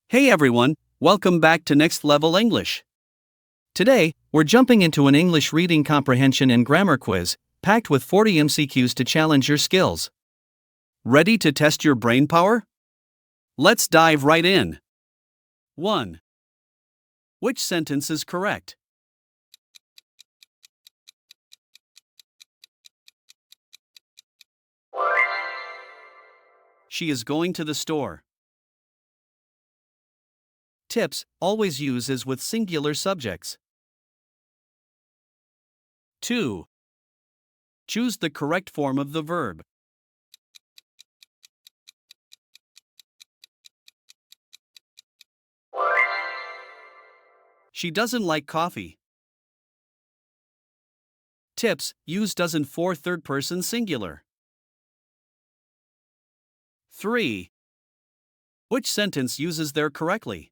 Hey everyone, welcome back to Next Level English. Today, we're jumping into an English reading comprehension and grammar quiz, packed with 40 MCQs to challenge your skills. Ready to test your brain power? Let's dive right in. 1. Which sentence is correct? She is going to the store. Tips: always use as with singular subjects. 2. Choose the correct form of the verb. She doesn't like coffee. Tips: use doesn't for third person singular. 3. Which sentence uses there correctly?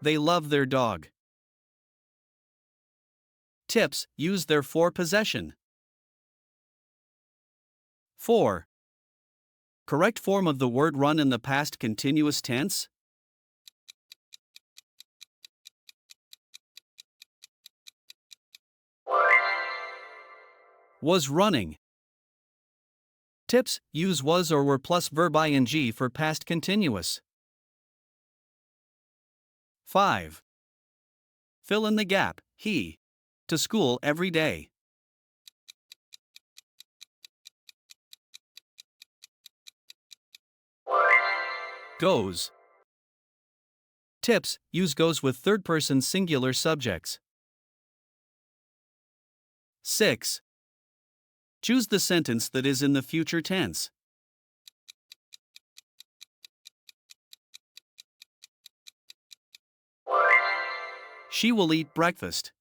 They love their dog. Tips: use their for possession. 4. Correct form of the word run in the past continuous tense? Was running. Tips: use was or were plus verb ing for past continuous. 5. Fill in the gap. He. To school every day. Goes. Tips: use goes with third person singular subjects. 6. Choose the sentence that is in the future tense. She will eat breakfast.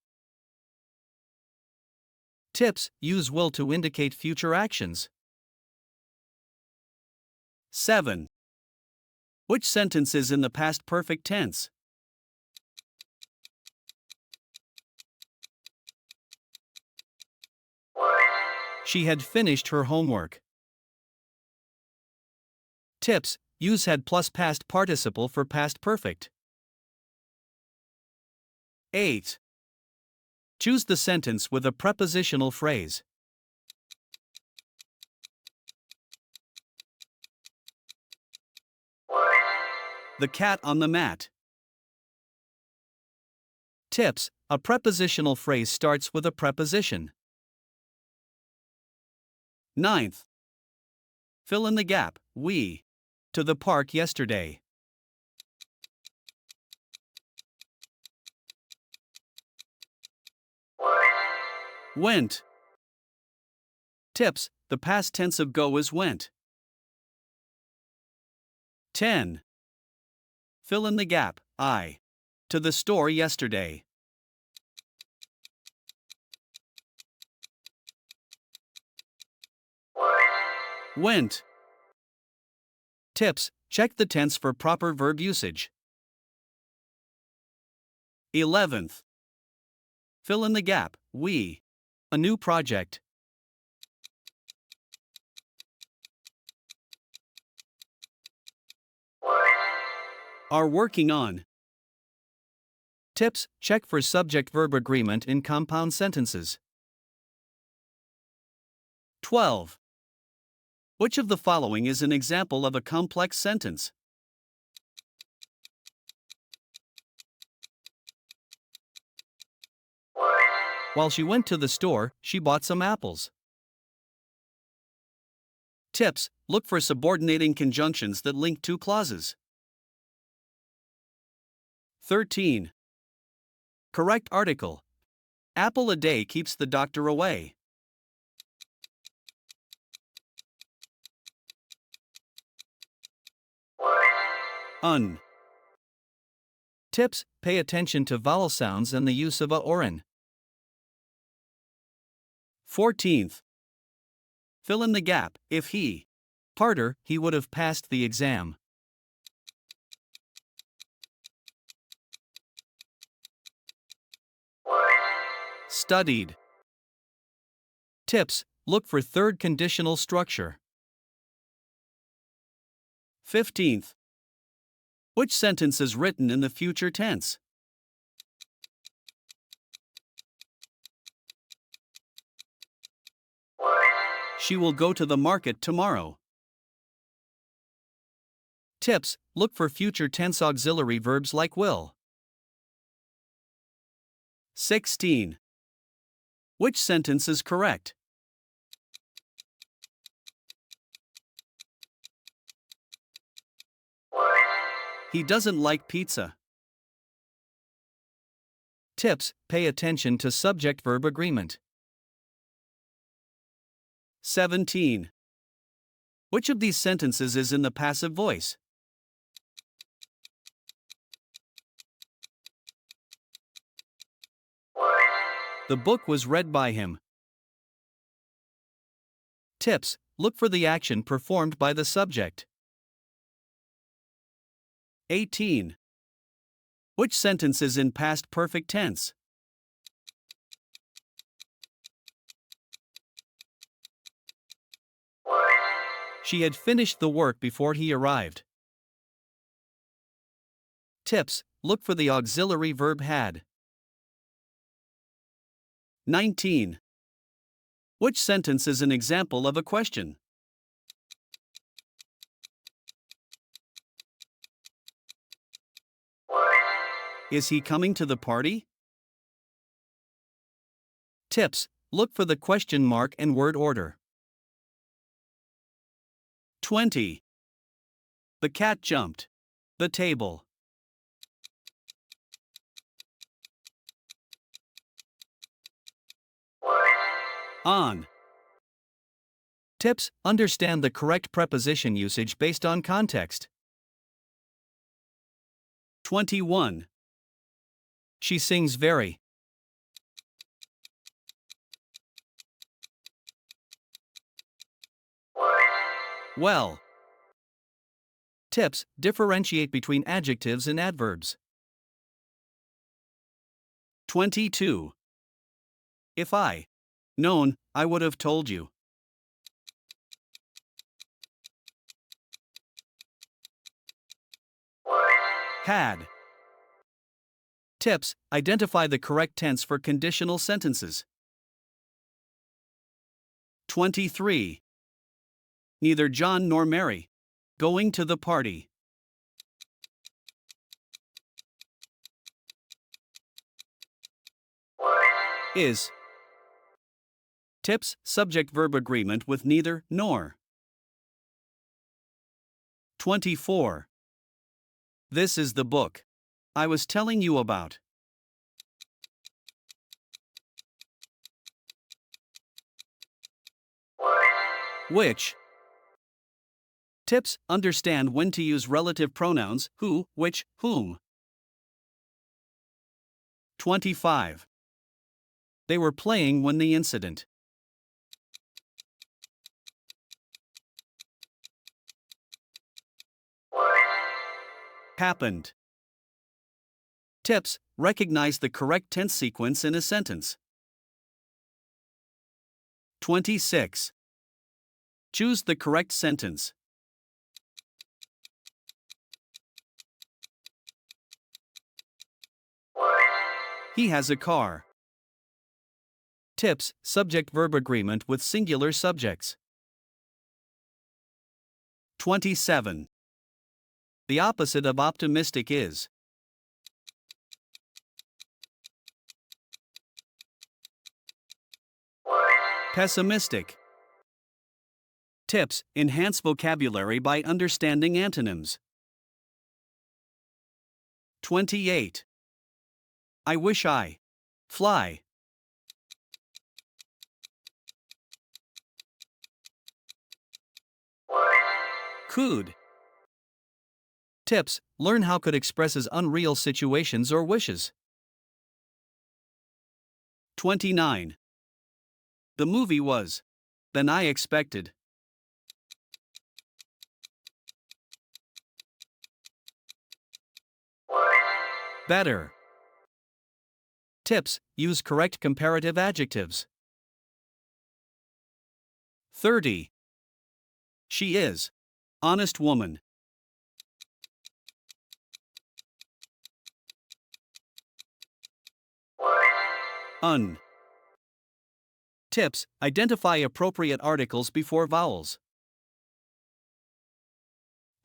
Tips: use will to indicate future actions. 7. Which sentence is in the past perfect tense? She had finished her homework. Tips: use had plus past participle for past perfect. 8. Choose the sentence with a prepositional phrase. The cat on the mat. Tips: a prepositional phrase starts with a preposition. 9th. Fill in the gap. We. To the park yesterday. Went. Tips: the past tense of go is went. 10. Fill in the gap. I. To the store yesterday. Went. Tips: check the tense for proper verb usage. 11th. Fill in the gap. We. A new project. Are working on. Tips: check for subject verb agreement in compound sentences. 12. Which of the following is an example of a complex sentence? While she went to the store, she bought some apples. Tips: look for subordinating conjunctions that link two clauses. 13. Correct article. Apple a day keeps the doctor away. Un. Tips: pay attention to vowel sounds and the use of a or an. 14th. Fill in the gap. If he. Harder, he would have passed the exam. Studied. Tips: look for third conditional structure. 15th. Which sentence is written in the future tense? She will go to the market tomorrow. Tips: look for future tense auxiliary verbs like will. 16. Which sentence is correct? He doesn't like pizza. Tips: pay attention to subject-verb agreement. 17. Which of these sentences is in the passive voice? The book was read by him. Tips: look for the action performed by the subject. 18. Which sentence is in past perfect tense? She had finished the work before he arrived. Tips: look for the auxiliary verb had. 19. Which sentence is an example of a question? Is he coming to the party? Tips: look for the question mark and word order. 20. The cat jumped the table. On. Tips: understand the correct preposition usage based on context. 21. She sings very well. Tips: differentiate between adjectives and adverbs. 22. If I known, I would have told you. Had. Tips: identify the correct tense for conditional sentences. 23. Neither John nor Mary going to the party. Is. Tips: subject-verb agreement with neither nor. 24. This is the book I was telling you about. Which. Tips: understand when to use relative pronouns who, which, whom. 25. They were playing when the incident. Happened. Tips: recognize the correct tense sequence in a sentence. 26. Choose the correct sentence. He has a car. Tips: subject-verb agreement with singular subjects. 27. The opposite of optimistic is. Pessimistic. Tips: enhance vocabulary by understanding antonyms. 28. I wish I fly. Could. Tips: learn how could expresses unreal situations or wishes. 29. The movie was than I expected. Better. Tips: use correct comparative adjectives. 30. She is. Honest woman. Un. Tips: identify appropriate articles before vowels.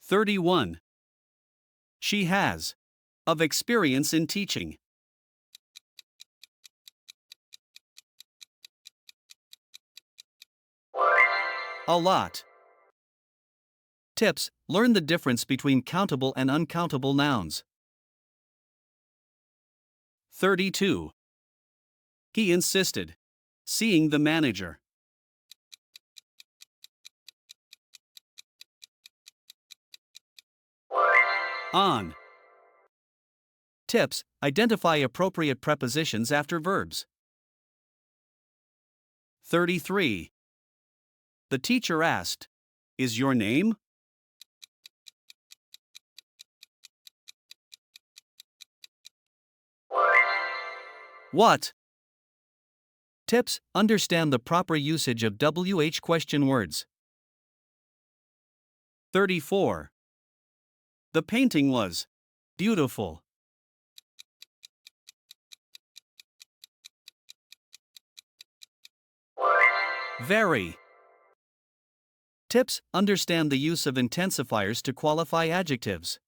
31. She has. Of experience in teaching. A lot. Tips: learn the difference between countable and uncountable nouns. 32. He insisted. Seeing the manager. On. Tips: identify appropriate prepositions after verbs. 33. The teacher asked, "Is your name?" What? Tips: understand the proper usage of WH question words. 34. The painting was beautiful. Very. Tips: understand the use of intensifiers to qualify adjectives.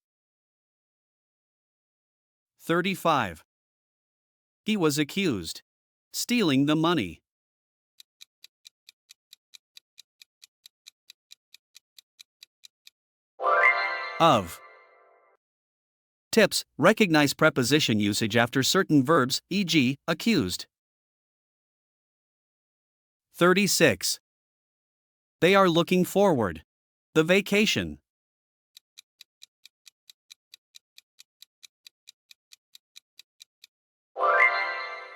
35. He was accused. Stealing the money. Of. Tips: recognize preposition usage after certain verbs, e.g., accused. 36. They are looking forward. The vacation.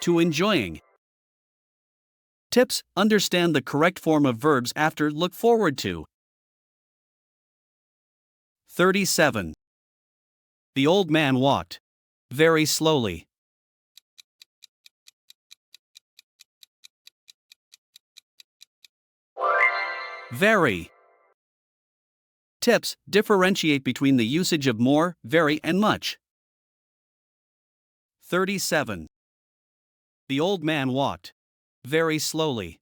To enjoying. Tips: understand the correct form of verbs after look forward to. 37. The old man walked. Very slowly. Very. Tips: differentiate between the usage of more, very, and much. 37. The old man walked. Very slowly.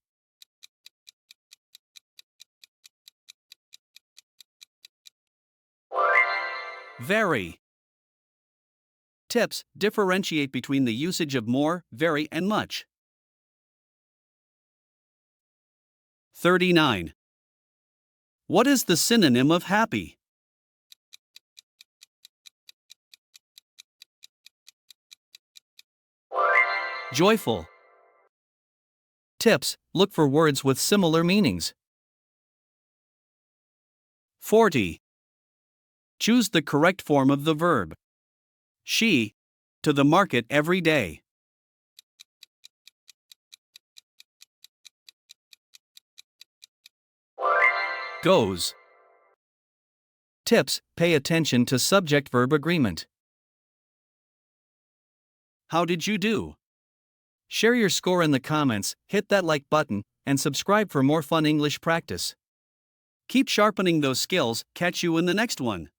Very. Tips: differentiate between the usage of more, very, and much. 39. What is the synonym of happy? Joyful. Tips: look for words with similar meanings. 40. Choose the correct form of the verb. She. To the market every day. Goes. Tips: pay attention to subject-verb agreement. How did you do? Share your score in the comments, hit that like button, and subscribe for more fun English practice. Keep sharpening those skills. Catch you in the next one.